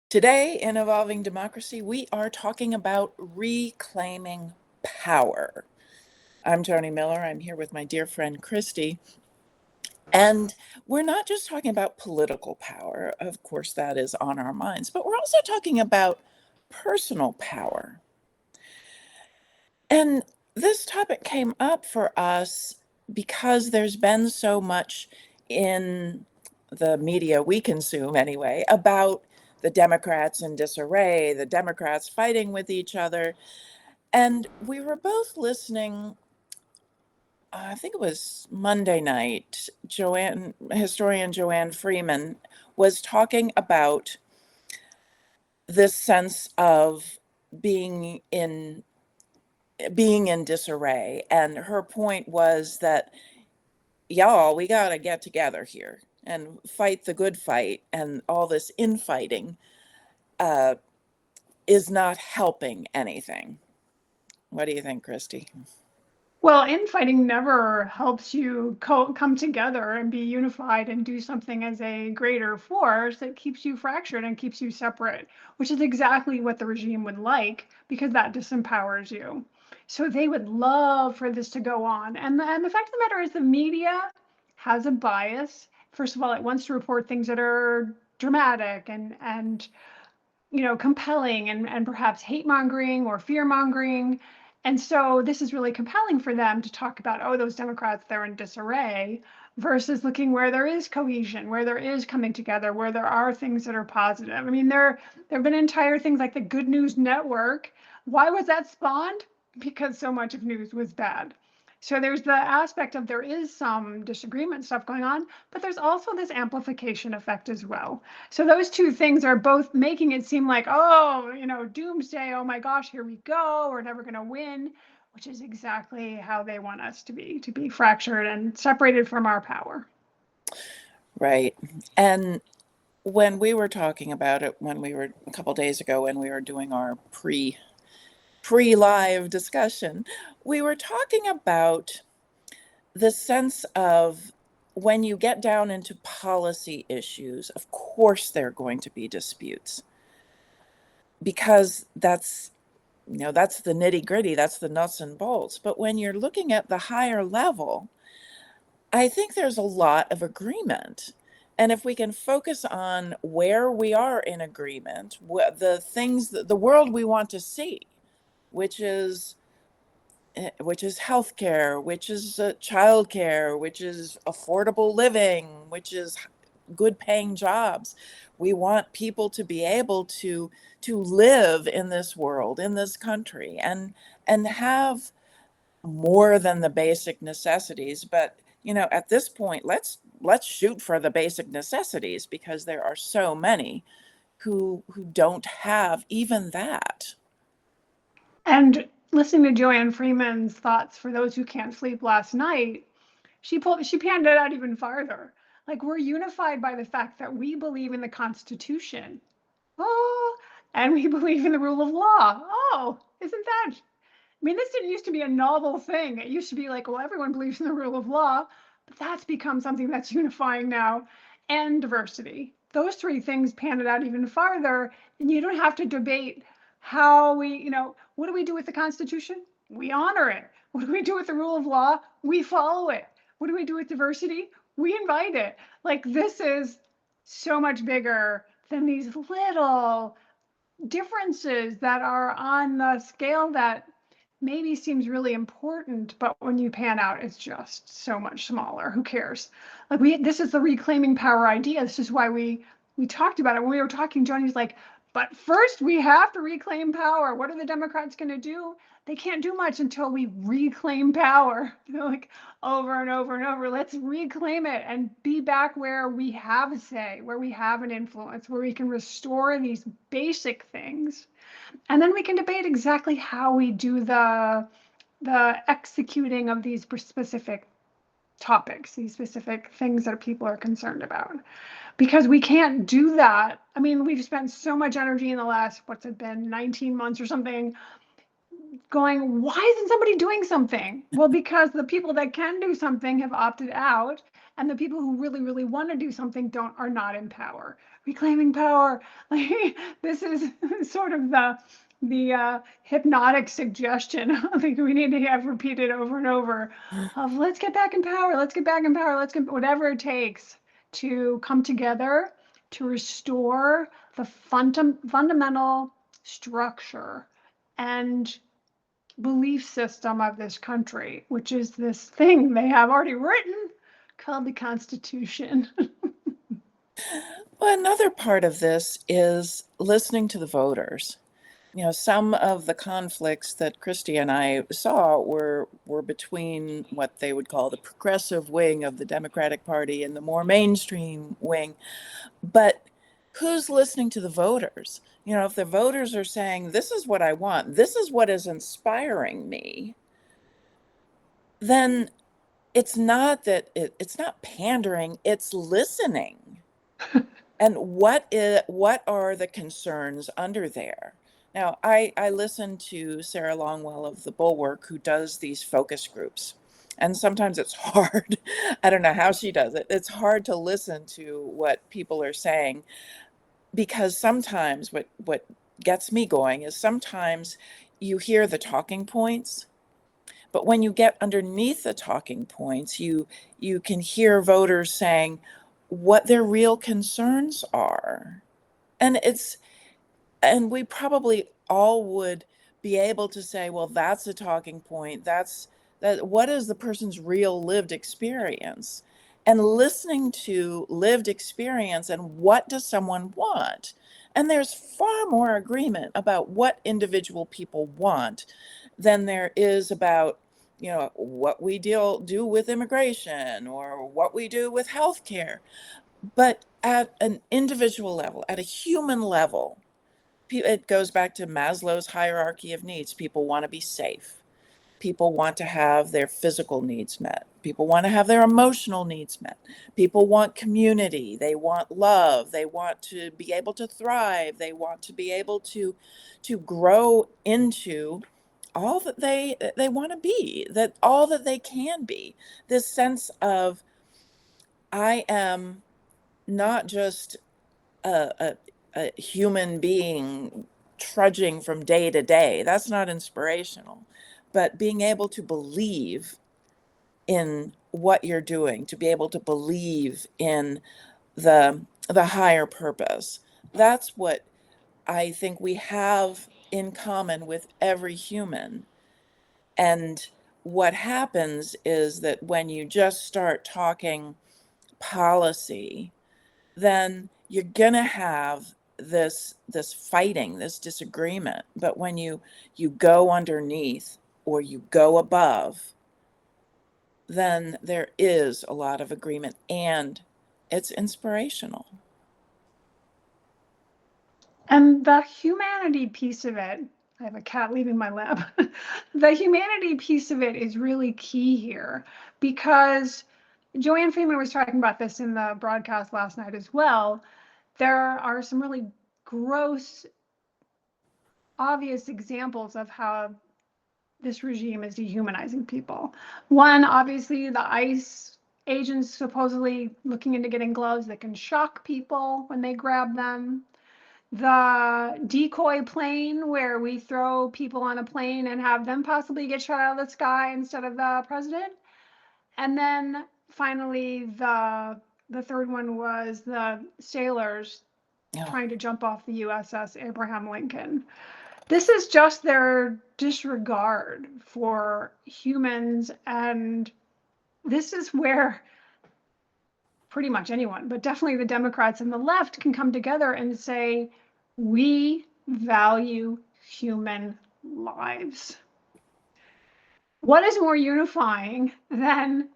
Today in Evolving Democracy, we are talking about reclaiming power. I'm Tony Miller. I'm here with my dear friend Christy. And we're not just talking about political power. Of course, that is on our minds, but we're also talking about personal power. And this topic came up for us because there's been so much in the media we consume anyway about the Democrats in disarray, the Democrats fighting with each other. And we were both listening, I think it was Monday night. Historian Joanne Freeman was talking about this sense of being in being in disarray. And her point was that, y'all, we got to get together here and fight the good fight. And all this infighting uh, is not helping anything. What do you think, Christy? Well, infighting never helps you come together and be unified and do something as a greater force. It keeps you fractured and keeps you separate, which is exactly what the regime would like because that disempowers you. So they would love for this to go on. And the fact of the matter is the media has a bias. First of all, it wants to report things that are dramatic and compelling and perhaps hate mongering or fear mongering. And so this is really compelling for them to talk about, oh, those Democrats, they're in disarray, versus looking where there is cohesion, where there is coming together, where there are things that are positive. I mean, there have been entire things like the Good News Network. Why was that spawned? Because so much of news was bad. So there's the aspect of there is some disagreement stuff going on, but there's also this amplification effect as well. So those two things are both making it seem like, oh, doomsday, oh my gosh, here we go, we're never going to win, which is exactly how they want us to be fractured and separated from our power. Right. And when we were talking about it, when we were a couple days ago, when we were doing our pre-live discussion, we were talking about the sense of when you get down into policy issues, of course there are going to be disputes because that's the nitty gritty, that's the nuts and bolts. But when you're looking at the higher level, I think there's a lot of agreement. And if we can focus on where we are in agreement, the things, the world we want to see, which is healthcare, which is childcare, which is affordable living, which is good paying jobs. We want people to be able to live in this world, in this country, and have more than the basic necessities. But at this point, let's shoot for the basic necessities because there are so many who don't have even that. And listening to Joanne Freeman's thoughts for those who can't sleep last night, she panned it out even farther. Like we're unified by the fact that we believe in the Constitution. Oh, and we believe in the rule of law. Oh, isn't that? I mean, this didn't used to be a novel thing. It used to be like, well, everyone believes in the rule of law, but that's become something that's unifying now. And diversity. Those three things pan it out even farther, and you don't have to debate how what do we do with the Constitution? We honor it. What do we do with the rule of law? We follow it. What do we do with diversity? We invite it. Like this is so much bigger than these little differences that are on the scale that maybe seems really important, but when you pan out, it's just so much smaller. Who cares? Like this is the reclaiming power idea. This is why we talked about it when we were talking. Johnny's like, but first we have to reclaim power. What are the Democrats going to do? They can't do much until we reclaim power. Like over and over and over. Let's reclaim it and be back where we have a say, where we have an influence, where we can restore these basic things. And then we can debate exactly how we do the executing of these specific topics, these specific things that people are concerned about. Because we can't do that. I mean, we've spent so much energy in the last, what's it been, 19 months or something, going, why isn't somebody doing something? Well, because the people that can do something have opted out. and the people who really, really want to do something are not in power. Reclaiming power. Like, this is sort of the hypnotic suggestion. I think we need to have repeated over and over of let's get back in power, let's get back in power, let's get whatever it takes to come together to restore the fundamental structure and belief system of this country, which is this thing they have already written called the Constitution. Well, another part of this is listening to the voters. Some of the conflicts that Christy and I saw were between what they would call the progressive wing of the Democratic Party and the more mainstream wing. But who's listening to the voters? If the voters are saying, this is what I want, this is what is inspiring me, then it's not that it's not pandering, it's listening. And what are the concerns under there? Now, I listen to Sarah Longwell of the Bulwark, who does these focus groups. And sometimes it's hard. I don't know how she does it. It's hard to listen to what people are saying, because sometimes what gets me going is sometimes you hear the talking points, but when you get underneath the talking points, you can hear voters saying what their real concerns are. And we probably all would be able to say, well, that's a talking point. That what is the person's real lived experience? And listening to lived experience and what does someone want? And there's far more agreement about what individual people want than there is about, what we do with immigration or what we do with healthcare. But at an individual level, at a human level, it goes back to Maslow's hierarchy of needs. People want to be safe. People want to have their physical needs met. People want to have their emotional needs met. People want community. They want love. They want to be able to thrive. They want to be able to grow into all that they want to be, that all that they can be. This sense of, I am not just a, a human being trudging from day to day. That's not inspirational. But being able to believe in what you're doing, to be able to believe in the higher purpose, that's what I think we have in common with every human. And what happens is that when you just start talking policy, then you're gonna have this fighting, this disagreement. But when you go underneath or you go above, then there is a lot of agreement and it's inspirational. And the humanity piece of it, I have a cat leaving my lap. The humanity piece of it is really key here, because Joanne Freeman was talking about this in the broadcast last night as well. There are some really gross, obvious examples of how this regime is dehumanizing people. One, obviously, the ICE agents supposedly looking into getting gloves that can shock people when they grab them. The decoy plane, where we throw people on a plane and have them possibly get shot out of the sky instead of the president. And then finally, the third one was the sailors Oh, trying to jump off the USS Abraham Lincoln. This is just their disregard for humans, and this is where pretty much anyone, but definitely the Democrats and the left, can come together and say, we value human lives. What is more unifying than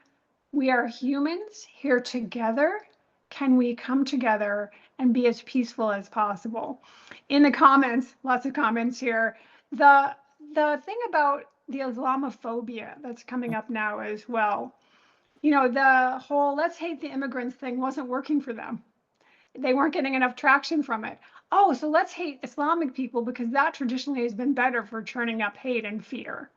we are humans here together? Can we come together and be as peaceful as possible? In the comments, lots of comments here. The thing about the Islamophobia that's coming up now as well, the whole let's hate the immigrants thing wasn't working for them. They weren't getting enough traction from it. Oh, so let's hate Islamic people because that traditionally has been better for churning up hate and fear.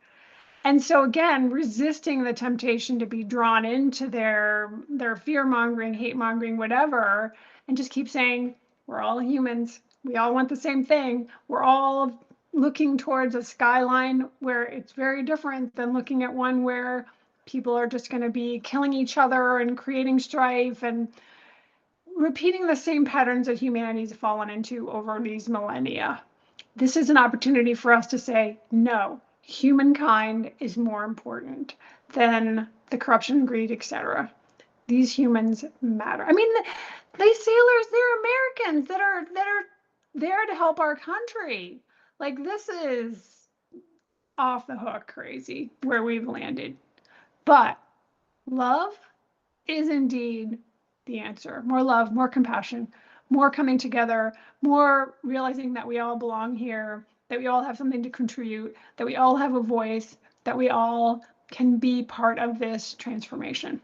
And so again, resisting the temptation to be drawn into their fear-mongering, hate-mongering, whatever, and just keep saying, we're all humans. We all want the same thing. We're all looking towards a skyline where it's very different than looking at one where people are just going to be killing each other and creating strife and repeating the same patterns that humanity's fallen into over these millennia. This is an opportunity for us to say, no, humankind is more important than the corruption, greed, etc. These humans matter. I mean, these sailors, they're Americans that are there to help our country. Like, this is off the hook crazy where we've landed. But love is indeed the answer. More love, more compassion, more coming together, more realizing that we all belong here, that we all have something to contribute, that we all have a voice, that we all can be part of this transformation.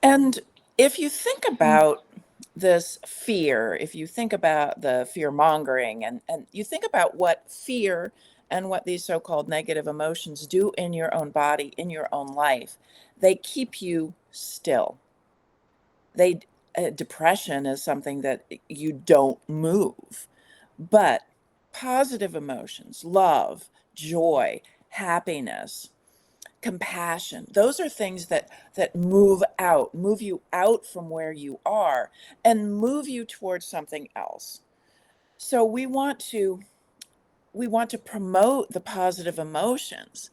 And if you think about this fear, if you think about the fear mongering and you think about what fear and what these so-called negative emotions do in your own body, in your own life, they keep you still. Depression is something that you don't move, but positive emotions, love, joy, happiness, compassion, those are things that move you out from where you are and move you towards something else. So we want to promote the positive emotions.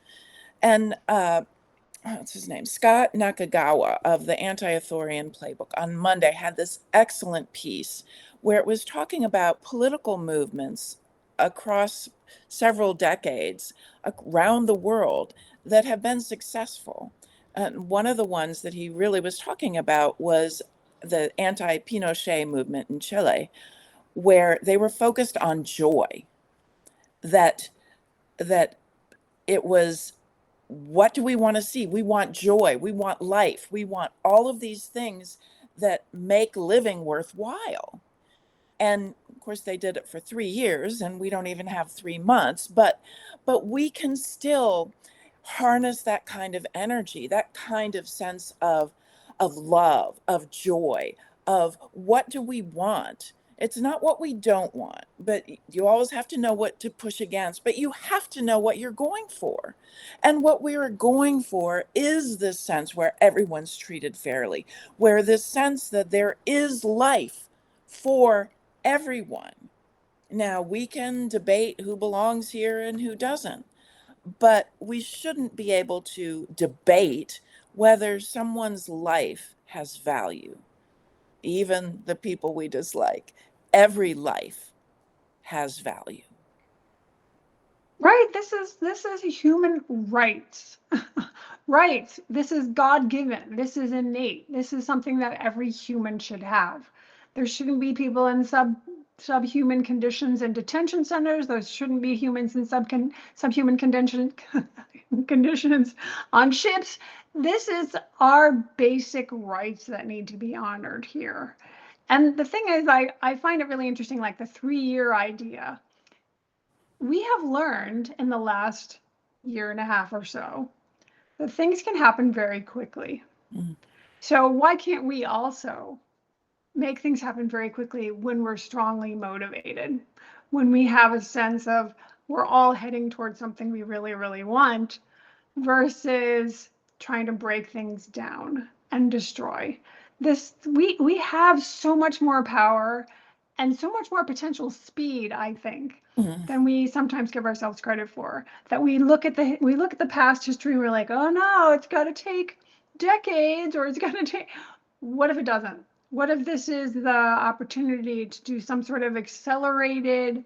And what's his name? Scott Nakagawa of the Anti-Authorian Playbook on Monday had this excellent piece where it was talking about political movements across several decades around the world that have been successful. And one of the ones that he really was talking about was the anti-Pinochet movement in Chile, where they were focused on joy, that that it was, what do we want to see? We want joy, we want life, we want all of these things that make living worthwhile. And of course they did it for 3 years and we don't even have 3 months, but we can still harness that kind of energy, that kind of sense of love, of joy, of what do we want. It's not what we don't want, but you always have to know what to push against, but you have to know what you're going for. And what we are going for is this sense where everyone's treated fairly, where this sense that there is life for everyone. Now, we can debate who belongs here and who doesn't, but we shouldn't be able to debate whether someone's life has value, even the people we dislike. Every life has value. Right. This is human rights. Rights. This is God-given. This is innate. This is something that every human should have. There shouldn't be people in subhuman conditions in detention centers. There shouldn't be humans in subhuman conditions on ships. This is our basic rights that need to be honored here. And the thing is, I find it really interesting, like the 3-year idea. We have learned in the last year and a half or so that things can happen very quickly. Mm. So why can't we also make things happen very quickly when we're strongly motivated, when we have a sense of we're all heading towards something we really, really want, versus trying to break things down and destroy. We have so much more power and so much more potential speed, I think, Mm. than we sometimes give ourselves credit for. That we look at the past history and we're like, oh no, it's got to take decades, or it's got to take. What if it doesn't? What if this is the opportunity to do some sort of accelerated?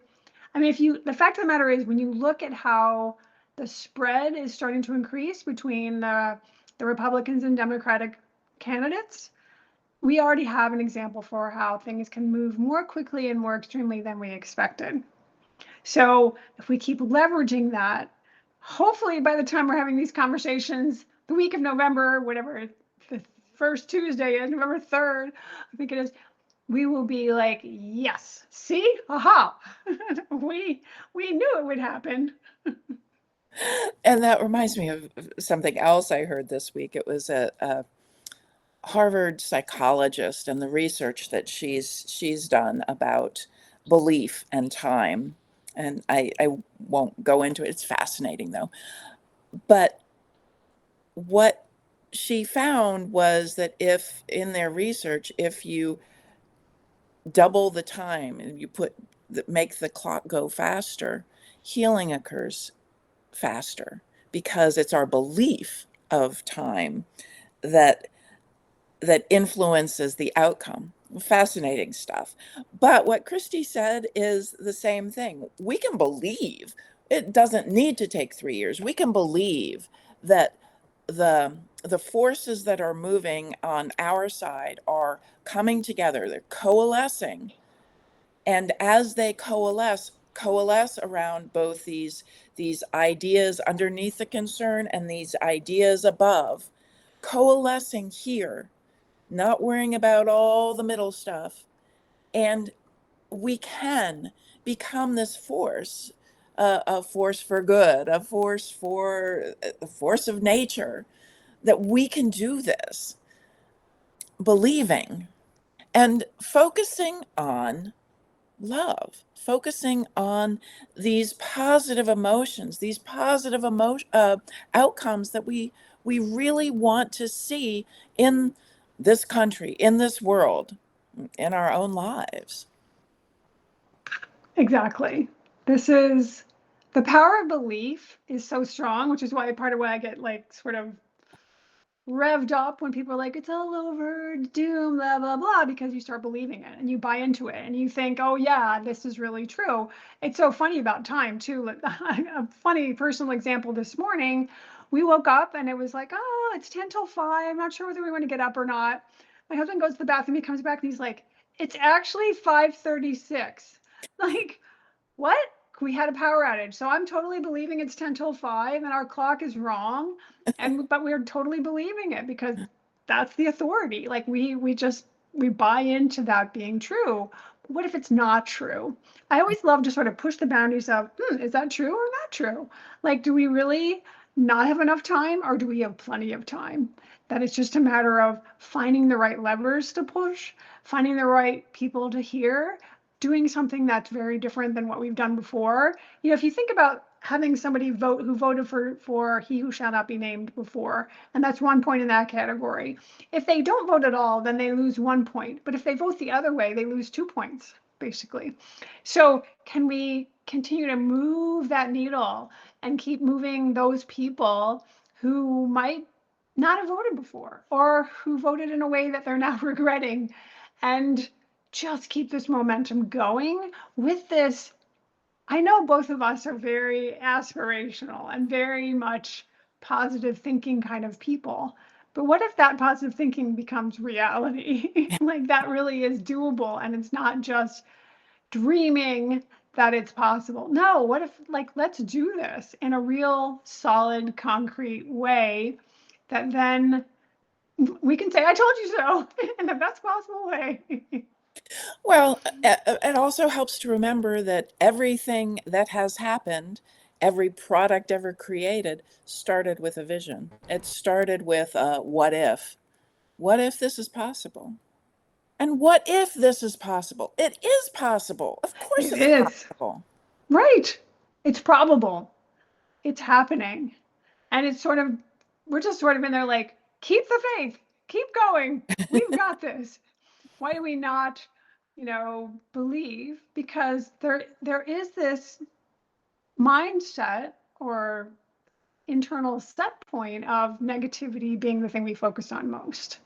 I mean, the fact of the matter is, when you look at how the spread is starting to increase between the Republicans and Democratic candidates, we already have an example for how things can move more quickly and more extremely than we expected. So if we keep leveraging that, hopefully by the time we're having these conversations, the week of November, whatever the first Tuesday is, November 3rd, I think it is, we will be like, yes, see, aha, we knew it would happen. And that reminds me of something else I heard this week. It was a Harvard psychologist and the research that she's done about belief and time. And I won't go into it. It's fascinating though. But what she found was that if in their research, if you double the time and you make the clock go faster, healing occurs faster because it's our belief of time that influences the outcome. Fascinating stuff. But what Christy said is the same thing. We can believe it doesn't need to take 3 years. We can believe that the forces that are moving on our side are coming together. They're coalescing, and as they coalesce around both these ideas underneath the concern and these ideas above, coalescing here, not worrying about all the middle stuff. And we can become this force, a force for good, a force of nature, that we can do this, believing and focusing on love, focusing on these positive emotions, these positive outcomes that we really want to see in this country, in this world, in our own lives. Exactly. This is the power of belief is so strong, which is why part of why I get like sort of revved up when people are like, it's all over, doom, blah, blah, blah, because you start believing it and you buy into it and you think, oh, yeah, this is really true. It's so funny about time, too. A funny personal example this morning, we woke up and it was like, oh, it's 10 till 5. I'm not sure whether we want to get up or not. My husband goes to the bathroom, he comes back and he's like, it's actually 5:36. Like, what? We had a power outage. So I'm totally believing it's 10 till 5 and our clock is wrong. But we're totally believing it because that's the authority. Like we buy into that being true. But what if it's not true? I always love to sort of push the boundaries of, is that true or not true? Like, do we really not have enough time or do we have plenty of time? That it's just a matter of finding the right levers to push, finding the right people to hear, doing something that's very different than what we've done before. You know, if you think about having somebody vote who voted for he who shall not be named before, and that's 1 point in that category. If they don't vote at all, then they lose 1 point. But if they vote the other way, they lose 2 points, basically. So can we continue to move that needle and keep moving those people who might not have voted before or who voted in a way that they're now regretting, and just keep this momentum going with this? I know both of us are very aspirational and very much positive thinking kind of people. But what if that positive thinking becomes reality? Like that really is doable and it's not just dreaming that it's possible. No, what if, like, let's do this in a real solid, concrete way that then we can say, I told you so, in the best possible way. Well, it also helps to remember that everything that has happened, every product ever created, started with a vision. It started with what if? What if this is possible? And what if this is possible? It is possible. Of course It it's is. possible. Right. It's probable. It's happening. And it's sort of, we're just sort of in there like, keep the faith, keep going. We've got this. Why do we not, believe? Because there is this mindset or internal set point of negativity being the thing we focus on most.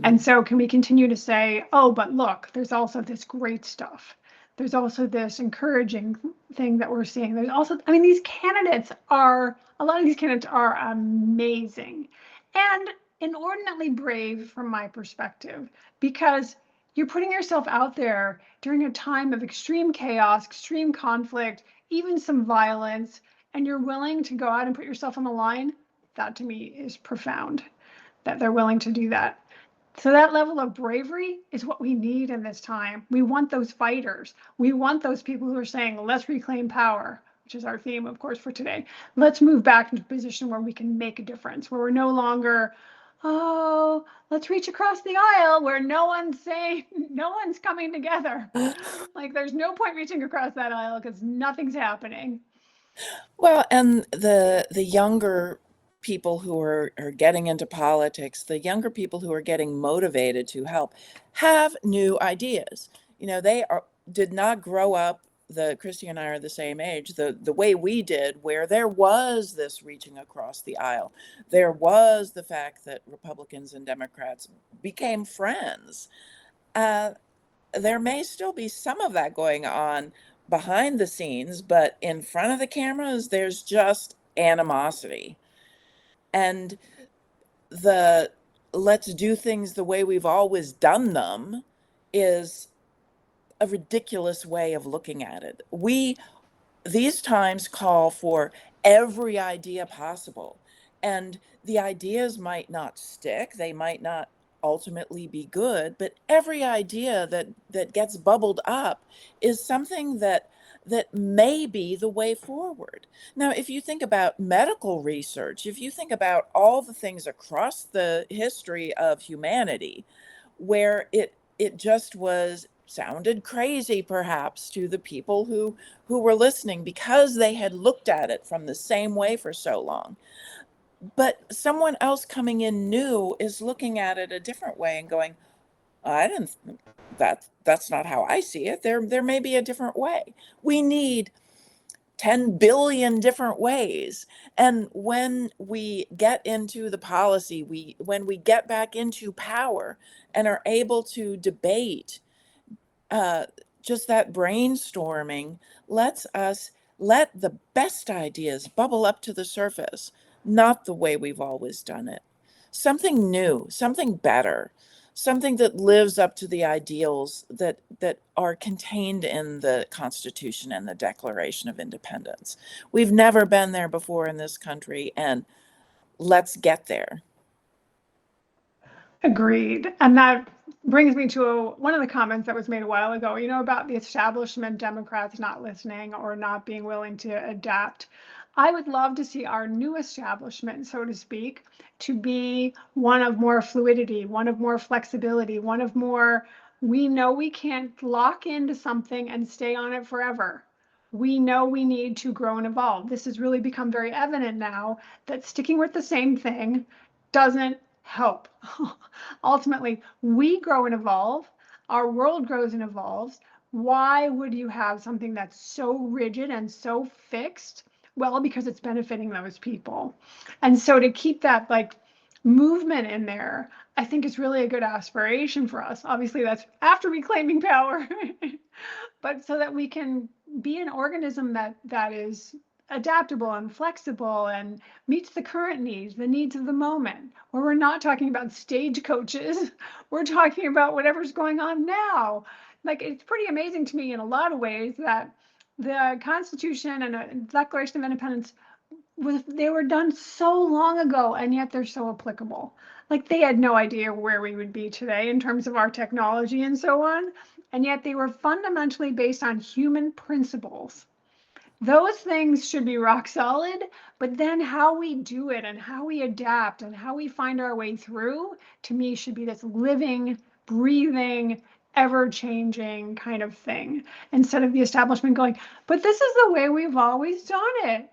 And Mm. so can we continue to say, oh, but look, there's also this great stuff. There's also this encouraging thing that we're seeing. There's also, I mean, a lot of these candidates are amazing and inordinately brave from my perspective, because you're putting yourself out there during a time of extreme chaos, extreme conflict, even some violence, and you're willing to go out and put yourself on the line. That to me is profound, that they're willing to do that. So that level of bravery is what we need in this time. We want those fighters. We want those people who are saying, let's reclaim power. which is our theme, of course, for today. Let's move back into a position where we can make a difference, where we're no longer, oh, let's reach across the aisle, where no one's saying, no one's coming together. Like there's no point reaching across that aisle because nothing's happening. Well, and the younger people who are getting into politics, the younger people who are getting motivated to help, have new ideas. You know, they did not grow up. The Christy and I are the same age. The way we did, where there was this reaching across the aisle, there was the fact that Republicans and Democrats became friends. Uh, there may still be some of that going on behind the scenes, but in front of the cameras, there's just animosity. And the let's do things the way we've always done them is a ridiculous way of looking at it. These times call for every idea possible. And the ideas might not stick, they might not ultimately be good, but every idea that gets bubbled up is something that may be the way forward. Now, if you think about medical research, if you think about all the things across the history of humanity where it just was sounded crazy perhaps to the people who were listening because they had looked at it from the same way for so long. But someone else coming in new is looking at it a different way and going, I didn't that's not how I see it. There may be a different way. We need 10 billion different ways. And when we get into the policy, when we get back into power and are able to debate, uh, just that brainstorming lets us let the best ideas bubble up to the surface, not the way we've always done it. Something new, something better, something that lives up to the ideals that are contained in the Constitution and the Declaration of Independence. We've never been there before in this country, and let's get there. Agreed. And that brings me to one of the comments that was made a while ago, about the establishment Democrats not listening or not being willing to adapt. I would love to see our new establishment, so to speak, to be one of more fluidity, one of more flexibility, one of more, we know we can't lock into something and stay on it forever. We know we need to grow and evolve. This has really become very evident now that sticking with the same thing doesn't help. Ultimately, we grow and evolve, our world grows and evolves. Why would you have something that's so rigid and so fixed? Well, because it's benefiting those people. And so to keep that like movement in there, I think is really a good aspiration for us. Obviously, that's after reclaiming power, but so that we can be an organism that is adaptable and flexible and meets the current needs, the needs of the moment, where we're not talking about stagecoaches, we're talking about whatever's going on now. Like, it's pretty amazing to me in a lot of ways that the Constitution and the Declaration of Independence they were done so long ago, and yet they're so applicable. Like, they had no idea where we would be today in terms of our technology and so on, and yet they were fundamentally based on human principles. Those things should be rock solid, but then how we do it and how we adapt and how we find our way through, to me, should be this living, breathing, ever changing kind of thing, instead of the establishment going, but this is the way we've always done it.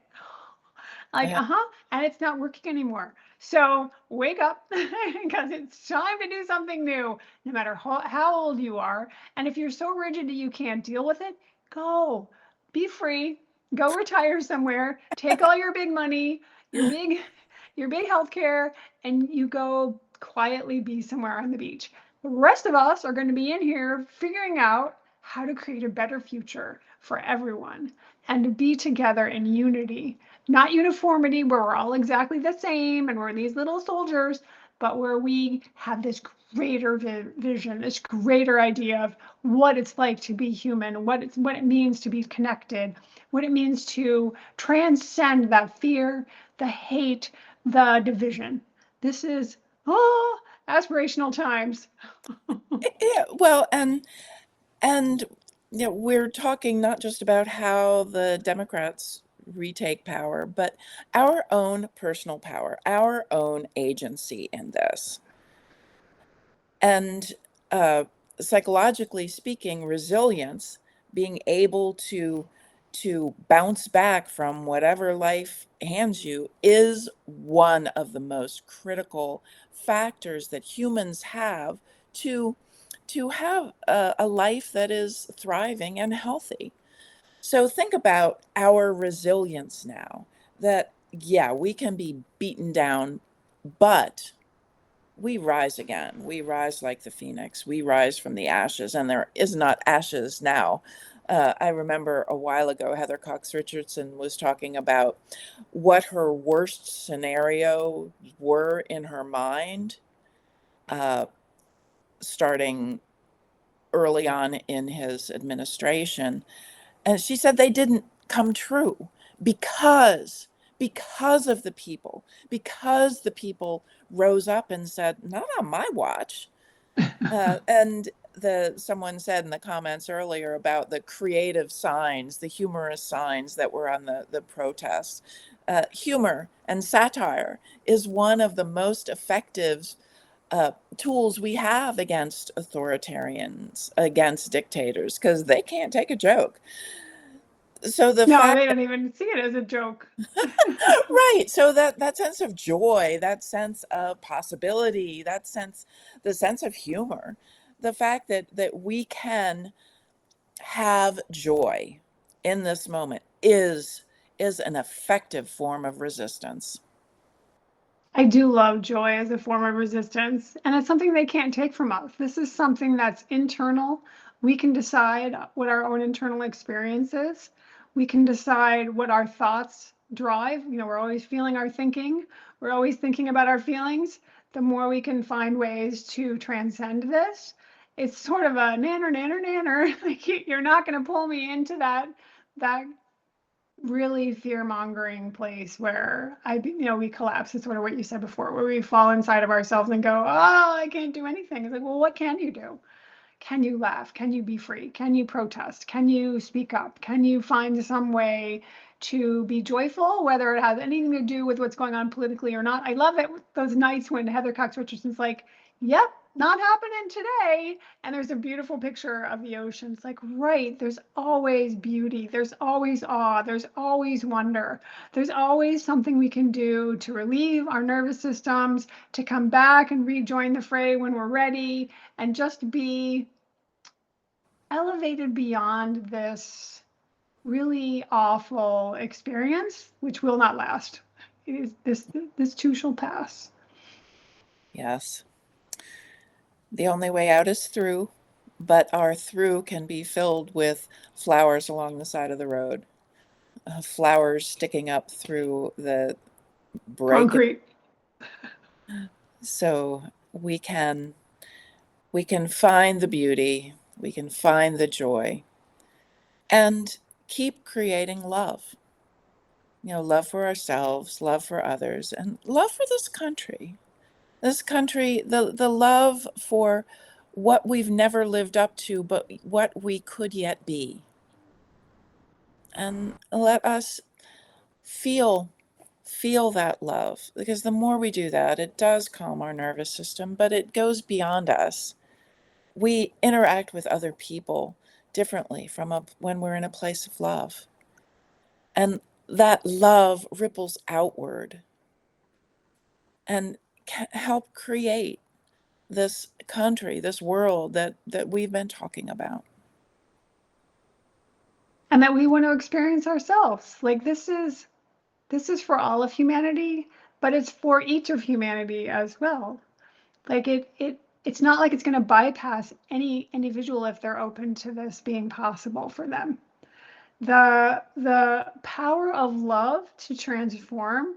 Like, Yeah. and it's not working anymore. So wake up, because it's time to do something new, no matter how old you are. And if you're so rigid that you can't deal with it, go, be free, go retire somewhere, take all your big money, your big, your big healthcare, and you go quietly be somewhere on the beach. The rest of us are going to be in here figuring out how to create a better future for everyone and to be together in unity, not uniformity where we're all exactly the same and we're these little soldiers, but where we have this greater vision, this greater idea of what it's like to be human, what it means to be connected, what it means to transcend that fear, the hate, the division. This is aspirational times. Yeah, well, and Yeah, we're talking not just about how the Democrats retake power, but our own personal power, our own agency in this. And uh, psychologically speaking, resilience, being able to bounce back from whatever life hands you, is one of the most critical factors that humans have to have a life that is thriving and healthy. So think about our resilience now, that yeah, we can be beaten down, but we rise again. We rise like the phoenix. We rise from the ashes, and there is not ashes now. I remember a while ago, Heather Cox Richardson was talking about what her worst scenario were in her mind, uh, starting early on in his administration. And she said they didn't come true because of because the people rose up and said, not on my watch. And someone said in the comments earlier about the creative signs, the humorous signs that were on the protests. Humor and satire is one of the most effective tools we have against authoritarians, against dictators, because they can't take a joke. So the No, fact they don't even see it as a joke. right, so that sense of joy, that sense of possibility, the sense of humor, the fact that we can have joy in this moment is an effective form of resistance. I do love joy as a form of resistance, and it's something they can't take from us. This is something that's internal. We can decide what our own internal experience is. We can decide what our thoughts drive. We're always feeling our thinking. We're always thinking about our feelings. The more we can find ways to transcend this, it's sort of a nanner, nanner, nanner. Like you're not going to pull me into that really fear-mongering place where we collapse. It's sort of what you said before, where we fall inside of ourselves and go, oh, I can't do anything. It's like, well, what can you do? Can you laugh? Can you be free? Can you protest? Can you speak up? Can you find some way to be joyful, whether it has anything to do with what's going on politically or not? I love it, those nights when Heather Cox Richardson's like, yep, not happening today. And there's a beautiful picture of the ocean. It's like, right, there's always beauty. There's always awe. There's always wonder. There's always something we can do to relieve our nervous systems, to come back and rejoin the fray when we're ready, and just be elevated beyond this really awful experience, which will not last. It is this too shall pass. Yes, the only way out is through, but our through can be filled with flowers along the side of the road, flowers sticking up through the break, Concrete. so we can find the beauty, we can find the joy, and keep creating love. Love for ourselves, love for others, and love for this country. This country, the love for what we've never lived up to, but what we could yet be. And let us feel that love, because the more we do that, it does calm our nervous system, but it goes beyond us. We interact with other people differently when we're in a place of love. And that love ripples outward and can help create this country, this world that we've been talking about. And that we want to experience ourselves. Like this is for all of humanity, but it's for each of humanity as well. Like it's not like it's going to bypass any individual if they're open to this being possible for them. The power of love to transform.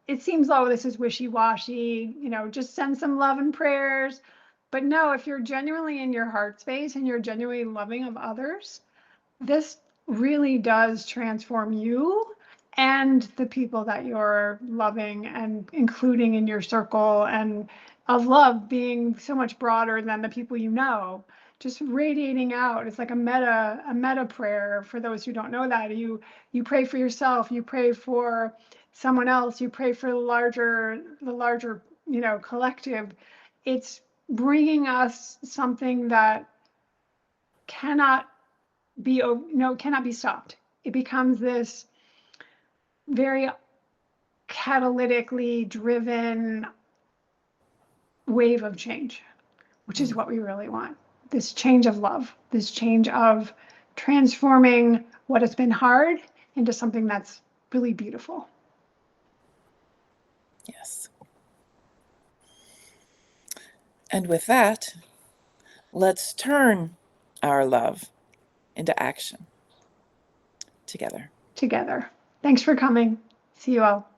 It seems, oh, this is wishy-washy, just send some love and prayers. But no, if you're genuinely in your heart space and you're genuinely loving of others, this really does transform you and the people that you're loving and including in your circle and of love being so much broader than the people you know. just radiating out. It's like a meta prayer for those who don't know that. You pray for yourself, you pray for someone else, you pray for the larger, collective. It's bringing us something that cannot cannot be stopped. It becomes this very catalytically driven wave of change, which is what we really want. This change of love, this change of transforming what has been hard into something that's really beautiful. Yes. And with that, let's turn our love into action together. Together. Thanks for coming. See you all.